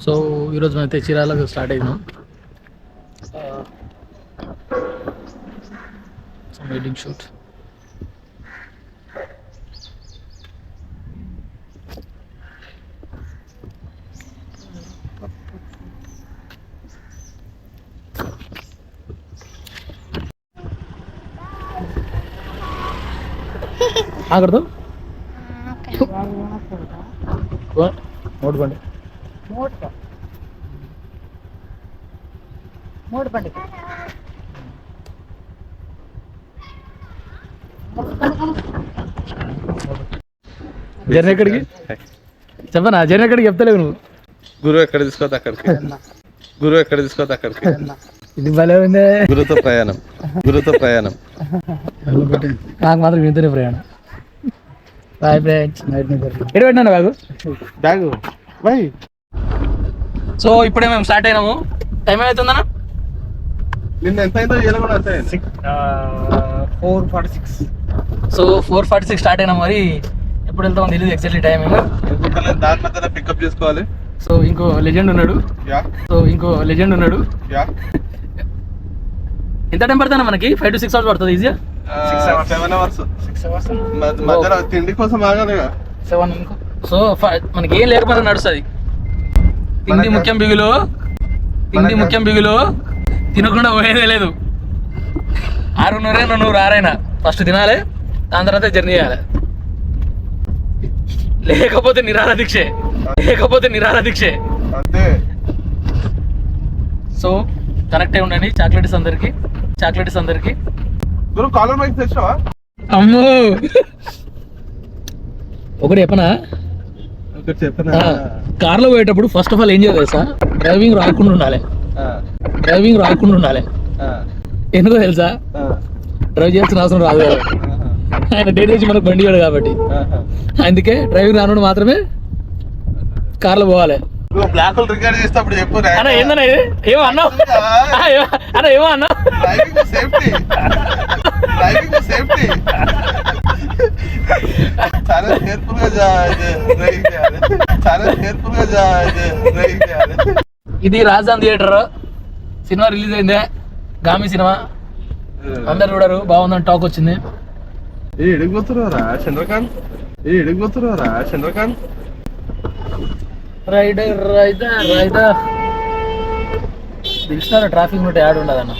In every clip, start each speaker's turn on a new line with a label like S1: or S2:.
S1: So ఈరోజు మేము అయితే చీరాలకు స్టార్ట్ అయినాం. Wedding shoot. ఆగడదు ನೋಡ್ಕೊಂಡು
S2: ನೋಡ್ಬಂಡಿ
S1: జర్నీ ఎక్కడికి చెప్పనా? జర్నీ ఎక్కడికి చెప్తలేవు నువ్వు.
S3: గురువు ఎక్కడ తీసుకోవద్దు అక్కడికి, గురువు ఎక్కడ తీసుకోవద్దు అక్కడికి.
S1: ఇది భలే ఉంది.
S3: గురువుతో ప్రయాణం, గురువుతో ప్రయాణం.
S1: నాకు మాత్రం ఇంతనే ప్రయాణం. Bye friends. ఎటు పెట్టినా బ్యాగు
S3: బ్యాగు బై.
S1: సో ఇప్పుడే మేము స్టార్ట్ అయినాము. టైం ఏమవుతుందన్నా?
S3: నిన్న ఎంత అయిందో ఇలా కూడా అంతే.
S1: 4:46. సో 4:46 స్టార్ట్ అయినా. మరి ఎప్పుడు వెళ్తామో తెలియదు ఎగ్జాక్ట్లీ టైం.
S3: దాని మధ్యలో పికప్ చేసుకోవాలి.
S1: సో ఇంకో లెజెండ్ ఉన్నాడు. ఎంత టైం పడుతుందా మనకి? 5 to 6 hours పడుతుంది ఈజీగా.
S3: 7 hours. మధ్యలో తిండి కోసం ఆగాలి.
S1: 7 ఇంకో. సో మనకి ఏం లేకపోతే నడుస్తుంది. తిండి ముఖ్యం బిగులో తినకుండా పోయేదే లేదు. 6:30 6 ఫస్ట్ తినాలి, దాని తర్వాత జర్నీ చేయాలి. లేకపోతే నిరాహార దీక్షే. సో కనెక్ట్ అయి ఉండండి. చాక్లెట్స్ అందరికి.
S3: గురు కాలర్ మైక్ తెచ్చావా?
S1: అమ్మో ఒకటి చెప్పనా? కార్లో పోయేటప్పుడు ఫస్ట్ ఆఫ్ ఆల్ ఏం చేయాలి తెలుసా? డ్రైవింగ్ రాకుండా ఉండాలి. ఎందుకో తెలుసా? డ్రైవ్ చేయాల్సిన అవసరం రాదు కదా. ఆయన డేట్ వేసి మనకు బండి వాడు కాబట్టి అందుకే డ్రైవింగ్ రానుడు మాత్రమే కార్లో పోవాలి.
S3: బ్లాక్ హోల్ రికార్డ్ చేసేటప్పుడు చెప్పు.
S1: అన్న ఏందన్నా ఇది? ఏమో అన్నావు.
S3: సేఫ్టీ చాలా కేర్ఫుల్ గా డ్రైవింగ్ చేయాలి.
S1: ఇది రాజధాని థియేటర్. సినిమా రిలీజ్ అయిందే, గామి సినిమా. అందరు చూడరు, బాగుందని టాక్ వచ్చింది.
S3: ఎడిగిపోతున్నారా చంద్రకాంత్?
S1: రైడర్ దిల్షుక్ ట్రాఫిక్ నుండి యాడ్ ఉండదన్న.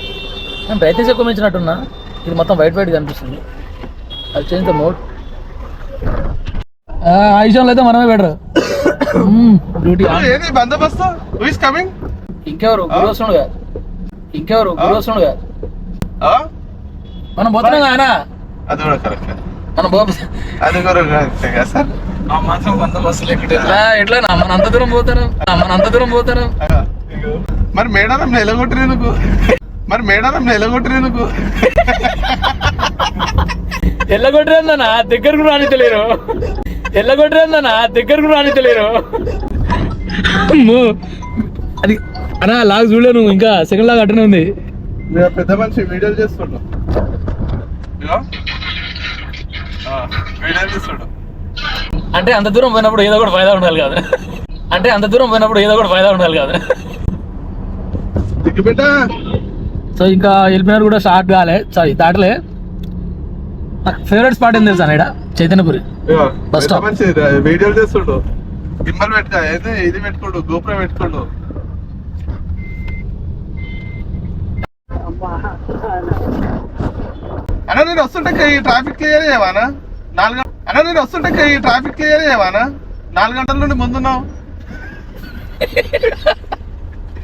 S1: నేను బ్రైట్నెస్ ఎక్కువ పెంచినట్టున్నా. ఇది మొత్తం వైట్ కనిపిస్తుంది. అది చేంజ్ ద మోడ్. ఆ విషయంలో అయితే మనమే బెటర్. డ్యూటీ
S3: బందోబస్తు.
S1: ఇంకెవరు గురు వస్తుండగా మనం పోతున్నాం ఆయన.
S3: అది కూడా కరెక్ట్.
S1: మనం
S3: అది కూడా కరెక్టే కదా సార్.
S1: మాత్రం బందోబస్తు ఎట్లా మన అంత దూరం పోతారు.
S3: మరి మేడారం ఎలగొట్టినందుకు
S1: ఎల్లగొట్టరేందన్నా దగ్గరకు రానితలేరు. అది అన్నా లాగ్ చూడలేను, ఇంకా సెకండ్ లాగ్ అట్టనే ఉంది.
S3: పెద్ద మనిషి వీడియోలు చేస్తుండు.
S1: అంటే అంత దూరం పోయినప్పుడు ఏదో కూడా ఫైదా ఉండాలి కదా. సో ఇంకా వెళ్ళిపోయినారు కూడా స్టార్ట్ కాలే. సారీ దాటలే. నాకు ఫేవరెట్ స్పాట్ ఏం తెలుసా? ఇక్కడ చైతన్యపురి బస్ స్టాప్.
S3: వీడియోలు చేస్తుండు. గిమ్మల్ ఇది పెట్టుకోండు, గోపురం పెట్టుకోండు. అన్న నేను వస్తుంటే ఈ ట్రాఫిక్ క్లియర్ చేయవానా? 4 గంటల నుండి ముందున్నావు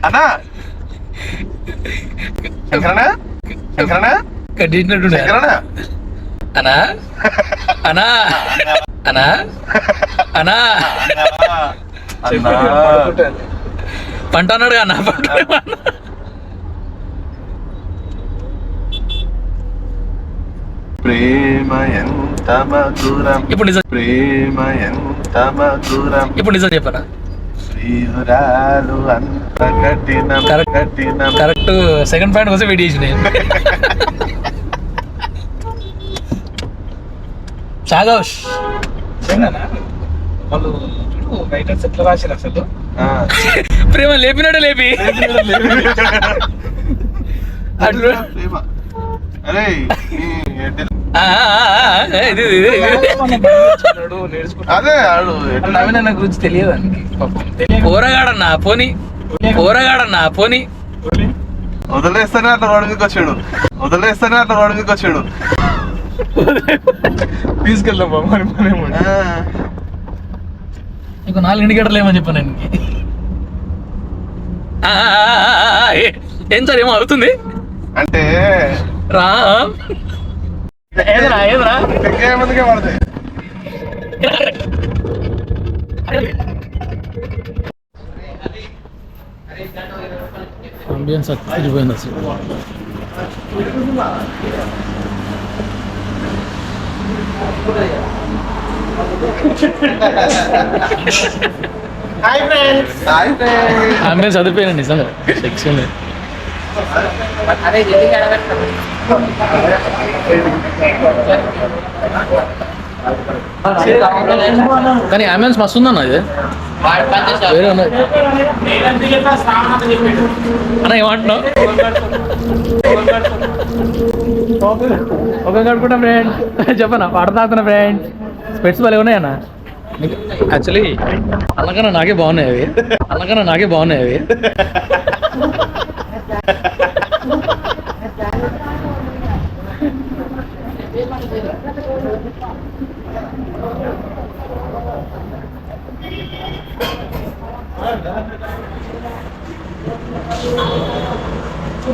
S3: అన్నా. శంకరనా
S1: పంట అన్నాడు అన్న.
S3: ప్రేమ ఎంత మధురం.
S1: ఇప్పుడు నిజం చెప్పనా?
S3: శ్రీహురాలు అంత కఠినం.
S1: కరెక్ట్. సెకండ్ పాయింట్ కోసం వెయిట్ చేసిన సాగోష్ వాళ్ళు రైటర్స్ ఎట్లా రాశారు అసలు? ప్రేమ లేపినాడు లేపి
S3: ప్రేమ. అరే అదే ఆడు
S1: నవీన గురించి తెలియదు దానికి. పోరగాడన్నా పోని, పోరగాడన్నా పోని.
S3: వదిలేస్తేనే అట్లా రోడ్డు మీదకి వచ్చాడు, వదిలేస్తేనే అట్లా రోడ్డు మీదకి వచ్చాడు.
S1: తీసుకెళ్దాం మరి ఇంకో 4 ఇండికేటర్లు ఏమని చెప్పాను నేను. ఏం సార్ ఏమో అవుతుంది
S3: అంటే
S1: రా ఏదరా ఏదరా
S3: ఇంకేమందుకే పడతాయి.
S1: అంబియన్స్ తిరిగిపోయింది అసలు. అంబియన్స్ చదివిపోయాను నిజంగా సెక్షన్. కానీ అంబియన్స్ మస్తు ఉందన్న ఇది వేరే ఉన్నది అన్న. ఏమంటున్నావు? ఒక కడుకుంటా ఫ్రెండ్ చెప్పనా పాట తాగుతున్నా ఫ్రెండ్. స్పెట్స్ భలే ఉన్నాయన్న. యాక్చువల్లీ అన్నకన్నా నాకే బాగున్నాయి అవి, అన్నకన్నా నాకే బాగున్నాయి అవి.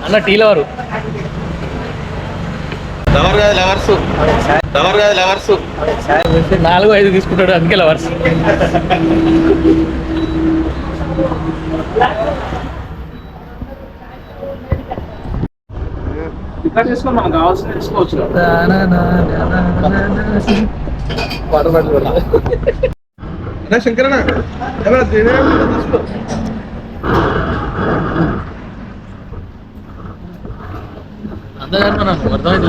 S1: అన్న టీ లవరు.
S3: లవర్ కాదు లవర్స్, లవర్ కాదు లవర్స్.
S1: 4-5 తీసుకుంటాడు అందుకే లవర్స్.
S3: మనం కావాల్సిన తీసుకోవచ్చు. శంకరణ తీసుకో.
S1: అంతా నాకు అర్థమైతే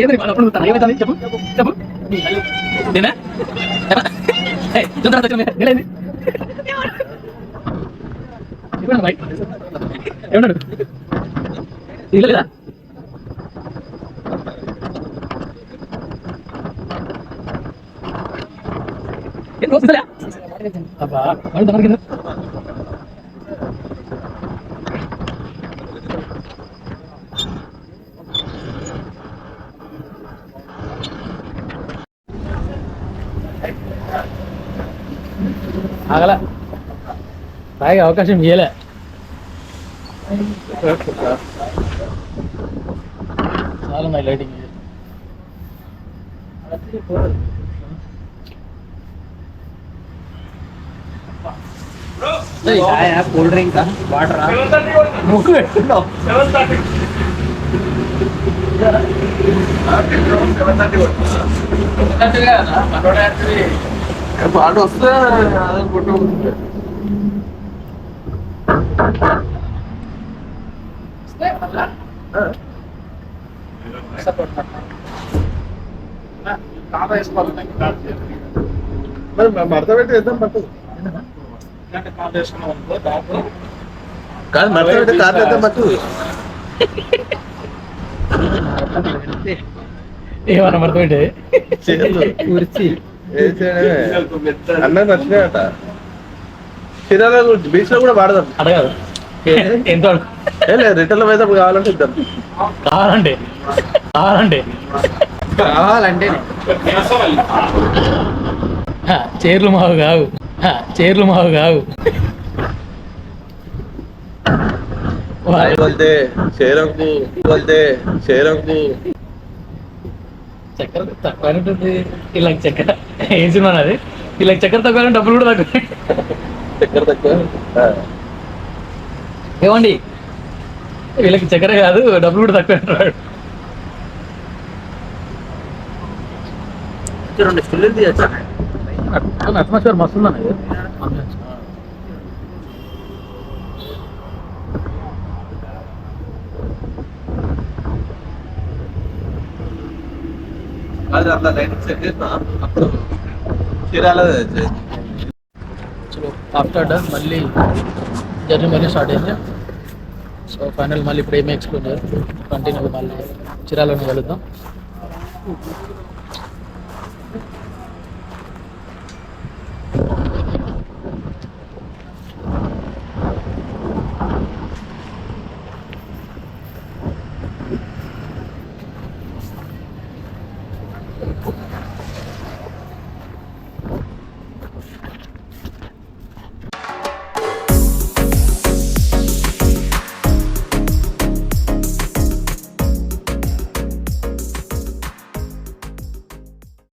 S1: ఏది అప్పుడు ఏమైతే చెప్పు చెప్పు నేనా ఏమన్నాడు లేదా అబ్బా ఆగల తాగే అవకాశం ఇయ్యలే. చాలా ఉన్నాయి లైటింగ్. కూల్ డ్రింక్ వాటర్
S3: పాట వస్తే మరి మడత పెట్టి వేద్దాం పట్టు కాదు, మడత పెట్టి కార్ వేద్దాం పట్టు.
S1: ఏమన్నా మడత పెట్టే
S3: కుర్చీ అన్న నచ్చినాయట. బీచ్ లో కూడా వాడదాం.
S1: అడగదు ఎంత
S3: రిటర్న్ పోయేటప్పుడు కావాలంటే ఇద్దాం.
S1: కావాలంటే కావాలంటే
S3: కావాలంటే
S1: చీరలు మావు కావు, చీరలు మావు కావు.
S3: बोलते शेरों को
S1: చక్కెర తక్కువ ఉంటుంది ఇలా చక్కెర ఏం సినిమా అది ఇలా చక్కెర తక్కువ డబ్బులు కూడా తక్కువ
S3: चक्कर तक
S1: ఏమండి వీళ్ళకి చక్కెర కాదు డబ్బులు కూడా తక్కువ అంటాడు
S3: రెండు స్టిల్ తీయచ్చా
S1: అట్మాస్ఫియర్ మస్తు ఉందన్న ఇది
S3: అది అట్లా లైన్ సెట్ చేసిన అప్పుడు చీరాల
S1: చలో ఆఫ్టర్ డన్ మళ్ళీ జర్నీ మళ్ళీ స్టార్ట్ అయింది సో ఫైనల్ మళ్ళీ ఇప్పుడు ఏమీ ఎక్స్ప్లోర్ చేయాలి కంటిన్యూ మళ్ళీ చిరాలను కలుద్దాం